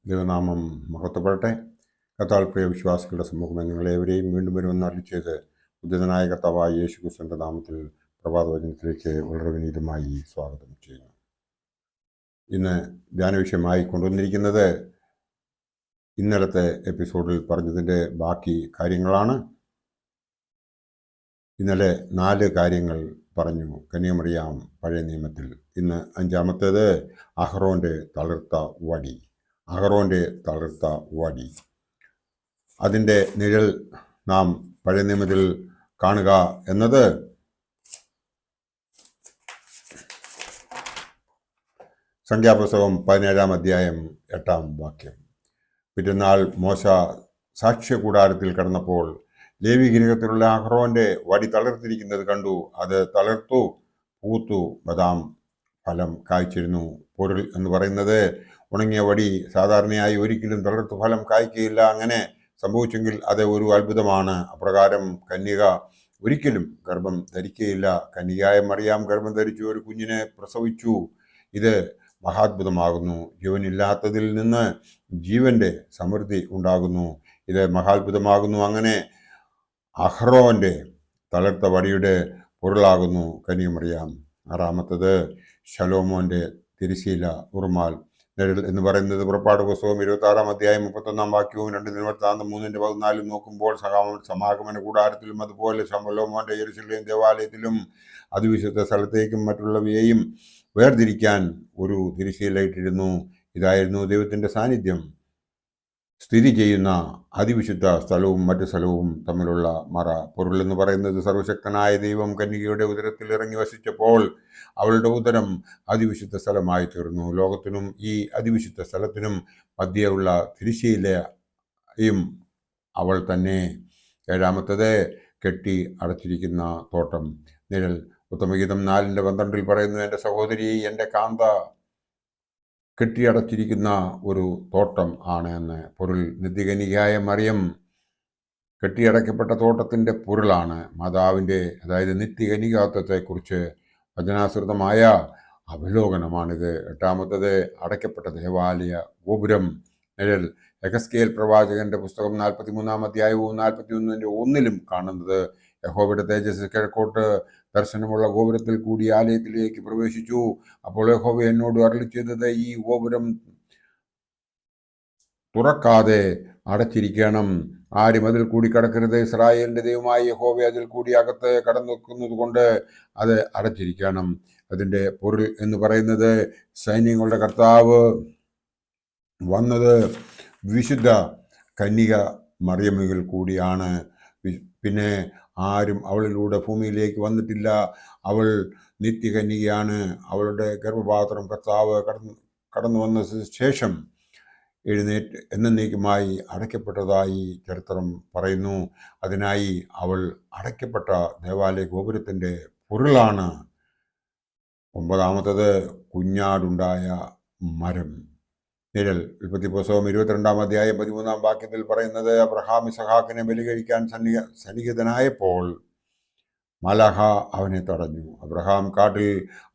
ദൈവനാമം മഹത്വപ്പെടട്ടെ. കർത്താവിൽ പ്രിയ വിശ്വാസികളുടെ സമൂഹമേ, നിങ്ങളേവരെയും വീണ്ടും വരുമെന്ന് അരുളിച്ചെയ്ത് ഉദ്ധിതനായ കർത്താവായ യേശു ക്രിസ്തുവിന്റെ നാമത്തിൽ പ്രഭാതവചനത്തിലേക്ക് വളരെ വിനീതമായി സ്വാഗതം ചെയ്യുന്നു. ഇന്ന് ധ്യാനവിഷയമായി കൊണ്ടുവന്നിരിക്കുന്നത് ഇന്നലത്തെ എപ്പിസോഡിൽ പറഞ്ഞതിൻ്റെ ബാക്കി കാര്യങ്ങളാണ്. ഇന്നലെ 4 കാര്യങ്ങൾ പറഞ്ഞു കന്യാമറിയാം പഴയ നിയമത്തിൽ. ഇന്ന് 5-ാമത്തേത് അഹറോൻ്റെ തളിർത്ത വടി. അതിൻ്റെ നിഴൽ നാം പഴയ നിയമത്തിൽ കാണുക എന്നത് സംഖ്യാപുസ്തകം 17-ാം അധ്യായം 8-ാം വാക്യം. പിറ്റന്നാൾ മോശ സാക്ഷ്യകൂടാരത്തിൽ കടന്നപ്പോൾ ലേവി ഗൃഹത്തിലുള്ള അഹറോന്റെ വടി തളിർത്തിരിക്കുന്നത് കണ്ടു. അത് തളിർത്തു, പൂത്തു, ബദാം ഫലം കായ്ച്ചിരുന്നു. പൊരുൾ എന്ന് പറയുന്നത്, ഉണങ്ങിയ വടി സാധാരണയായി ഒരിക്കലും തളിർത്തു ഫലം കായ്ക്കുകയില്ല. അങ്ങനെ സംഭവിച്ചെങ്കിൽ അത് ഒരു അത്ഭുതമാണ്. അപ്രകാരം കന്യക ഒരിക്കലും ഗർഭം ധരിക്കുകയില്ല. കന്യകയായ മറിയാം ഗർഭം ധരിച്ചു ഒരു കുഞ്ഞിനെ പ്രസവിച്ചു. ഇത് മഹാത്ഭുതമാകുന്നു. ജീവനില്ലാത്തതിൽ നിന്ന് ജീവന്റെ സമൃദ്ധി ഉണ്ടാകുന്നു. ഇത് മഹാത്ഭുതമാകുന്നു. അങ്ങനെ അഹ്റോന്റെ തളിർത്ത വടിയുടെ പൊരുളാകുന്നു കന്യാമറിയാം. 6-ാമത്തത് ശലോമോന്റെ തിരശ്ശീല ഉറുമാൽ നിഴൽ എന്ന് പറയുന്നത് പുറപ്പാട് പുസ്തകം 26-ാം അധ്യായം 31-ാം വാക്യവും 2 ദിനവൃത്താന്തം 3-ന്റെ 14 നോക്കുമ്പോൾ സമാഗമന കൂടാരത്തിലും അതുപോലെ ശലോമോന്റെ യെരൂശലേം ദേവാലയത്തിലും അതിവിശുദ്ധ സ്ഥലത്തേക്കും മറ്റുള്ളവയെയും വേർതിരിക്കാൻ ഒരു തിരശ്ശീല ഇട്ടിരുന്നു. ഇതായിരുന്നു ദൈവത്തിന്റെ സാന്നിധ്യം സ്ഥിതി ചെയ്യുന്ന അതിവിശുദ്ധ സ്ഥലവും മറ്റു സ്ഥലവും തമ്മിലുള്ള മറ. പൊരുൾ എന്ന് പറയുന്നത്, സർവശക്തനായ ദൈവം കന്യകയുടെ ഉദരത്തിൽ ഇറങ്ങി വസിച്ചപ്പോൾ അവളുടെ ഉദരം അതിവിശുദ്ധ സ്ഥലമായി തീർന്നു. ലോകത്തിനും ഈ അതിവിശുദ്ധ സ്ഥലത്തിനും മധ്യയുള്ള തിരശ്ശീലയും അവൾ തന്നെ. 7-ാമത്തത് കെട്ടി അടച്ചിരിക്കുന്ന തോട്ടം നിഴൽ. ഉത്തമഗീതം 4-12 പറയുന്നു, എൻ്റെ സഹോദരി, എൻ്റെ കാന്ത കെട്ടിയടച്ചിരിക്കുന്ന ഒരു തോട്ടം ആണ് എന്ന്. പൊരുൾ, നിത്യകന്യകയായ മറിയം കെട്ടിയടക്കപ്പെട്ട തോട്ടത്തിൻ്റെ പൊരുളാണ്. മാതാവിൻ്റെ, അതായത് നിത്യകന്യകാത്വത്തെക്കുറിച്ച് വചനാസൃതമായ അവലോകനമാണിത്. 8-ാമത്തത് അടയ്ക്കപ്പെട്ട ദേവാലയ ഗോപുരം നിഴൽ. യെഹെസ്കേൽ പ്രവാചകന്റെ പുസ്തകം 43-ാം അധ്യായവും 41-ന്റെ കാണുന്നത്, യഹോവയുടെ തേജസ് കിഴക്കോട്ട് ദർശനമുള്ള ഗോപുരത്തിൽ കൂടി ആലയത്തിലേക്ക് പ്രവേശിച്ചു. അപ്പോൾ യഹോവ എന്നോട് അരുളിച്ചെയ്തത്, ഈ ഗോപുരം തുറക്കാതെ അടച്ചിരിക്കണം. ആരും അതിൽ കൂടി കടക്കരുത്. ഇസ്രായേലിന്റെ ദൈവമായ യഹോവ അതിൽ കൂടി അകത്ത് കടന്നു കൊണ്ട് അത് അടച്ചിരിക്കണം. അതിൻ്റെ പൊരുൾ എന്ന് പറയുന്നത്, സൈന്യങ്ങളുടെ കർത്താവ് വന്നത് വിശുദ്ധ കന്യക മറിയമിൽ കൂടിയാണ്. പിന്നെ ആരും അവളിലൂടെ ഭൂമിയിലേക്ക് വന്നിട്ടില്ല. അവൾ നിത്യകന്യകയാണ്. അവളുടെ ഗർഭപാത്രം കർത്താവ് കടന്നു വന്ന ശേഷം എഴുന്നേറ്റ് എന്നേക്കുമായി അടയ്ക്കപ്പെട്ടതായി ചരിത്രം പറയുന്നു. അതിനായി അവൾ അടയ്ക്കപ്പെട്ട ദേവാലയ ഗോപുരത്തിൻ്റെ പൊരുളാണ്. 9-ാമത്തത് കുഞ്ഞാടുണ്ടായ മരം നിഴൽ. ഉൽപ്പത്തി പുസ്തകം 22-ാം അധ്യായം 13-ാം വാക്യത്തിൽ പറയുന്നത്, അബ്രഹാം ഇസഹാക്കിനെ ബലി കഴിക്കാൻ സന്നിഹിതനായപ്പോൾ മലാഖ അവനെ തടഞ്ഞു. അബ്രഹാം കാട്ടിൽ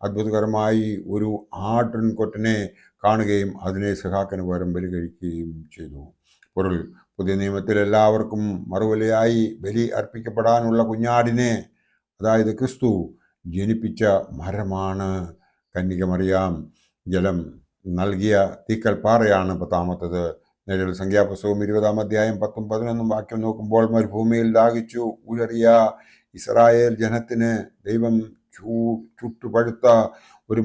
അത്ഭുതകരമായി ഒരു ആട്ടിൻകൊറ്റനെ കാണുകയും അതിനെ ഇസഹാക്കിന് പകരം ബലി കഴിക്കുകയും ചെയ്തു. പൊരുൾ, പുതിയ നിയമത്തിൽ എല്ലാവർക്കും മറുവിലയായി ബലി അർപ്പിക്കപ്പെടാനുള്ള കുഞ്ഞാടിനെ, അതായത് ക്രിസ്തു ജനിപ്പിച്ച മരമാണ് കന്യക മറിയാം. ജലം നൽകിയ തീക്കൽ പാറയാണ് 10-ാമത്തത് നിഴൽ. സംഖ്യാപുസ്തകം 20-ാം അധ്യായം 10-11 വാക്യം നോക്കുമ്പോൾ, മരുഭൂമിയിൽ ദാഹിച്ചു ഉയറിയ ഇസ്രായേൽ ജനത്തിന് ദൈവം ചുട്ടുപഴുത്ത ഒരു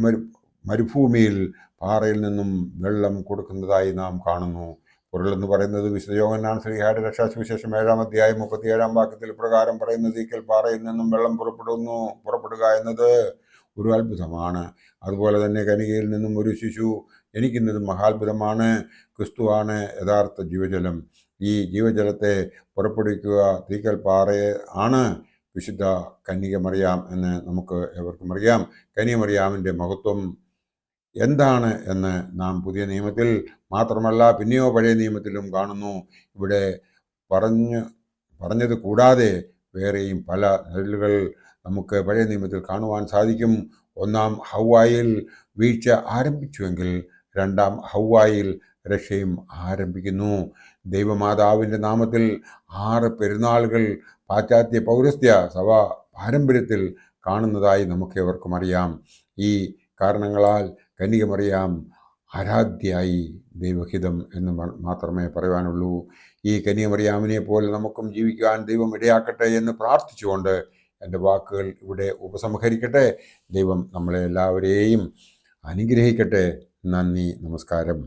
മരുഭൂമിയിൽ പാറയിൽ നിന്നും വെള്ളം കൊടുക്കുന്നതായി നാം കാണുന്നു. പൊരുൾ എന്ന് പറയുന്നത്, വിശുദ്ധ യോഹന്നാൻ ശ്ലീഹായുടെ രക്ഷാസുവിശേഷം 7-ാം അധ്യായം 37-ാം വാക്യത്തിൽ പ്രകാരം പറയുന്ന തീക്കൽ പാറയിൽ നിന്നും വെള്ളം പുറപ്പെടുക എന്നത് ഒരു അത്ഭുതമാണ്. അതുപോലെ തന്നെ കന്യകയിൽ നിന്നും ഒരു ശിശു ജനിക്കുന്നതും മഹാത്ഭുതമാണ്. ക്രിസ്തുവാണ് യഥാർത്ഥ ജീവജലം. ഈ ജീവജലത്തെ പുറപ്പെടുവിക്കുക തീക്കൽ പാറയെ ആണ് വിശുദ്ധ കന്യക മറിയാം എന്ന് നമുക്ക് ഏവർക്കും അറിയാം. കന്യക മറിയാമിൻ്റെ മഹത്വം എന്താണ് എന്ന് നാം പുതിയ നിയമത്തിൽ മാത്രമല്ല പിന്നെയോ പഴയ നിയമത്തിലും കാണുന്നു. ഇവിടെ പറഞ്ഞത് കൂടാതെ വേറെയും പല നിഴലുകൾ നമുക്ക് പഴയ നിയമത്തിൽ കാണുവാൻ സാധിക്കും. 1-ാം ഹവ്വായിൽ വീഴ്ച ആരംഭിച്ചുവെങ്കിൽ 2-ാം ഹവ്വായിൽ രക്ഷയും ആരംഭിക്കുന്നു. ദൈവമാതാവിൻ്റെ നാമത്തിൽ 6 പെരുന്നാളുകൾ പാശ്ചാത്യ പൗരസ്ത്യ സഭ പാരമ്പര്യത്തിൽ കാണുന്നതായി നമുക്കേവർക്കും അറിയാം. ഈ കാരണങ്ങളാൽ കന്യകമറിയാം ആരാധ്യയായി. ദൈവഹിതം എന്ന് മാത്രമേ പറയുവാനുള്ളൂ. ഈ കന്യകമറിയാമിനെ പോലെ നമുക്കും ജീവിക്കാൻ ദൈവം ഇടയാക്കട്ടെ എന്ന് പ്രാർത്ഥിച്ചുകൊണ്ട് എൻ്റെ വാക്കുകൾ ഇവിടെ ഉപസംഹരിക്കട്ടെ. ദൈവം നമ്മളെ എല്ലാവരെയും അനുഗ്രഹിക്കട്ടെ. നന്ദി, നമസ്കാരം.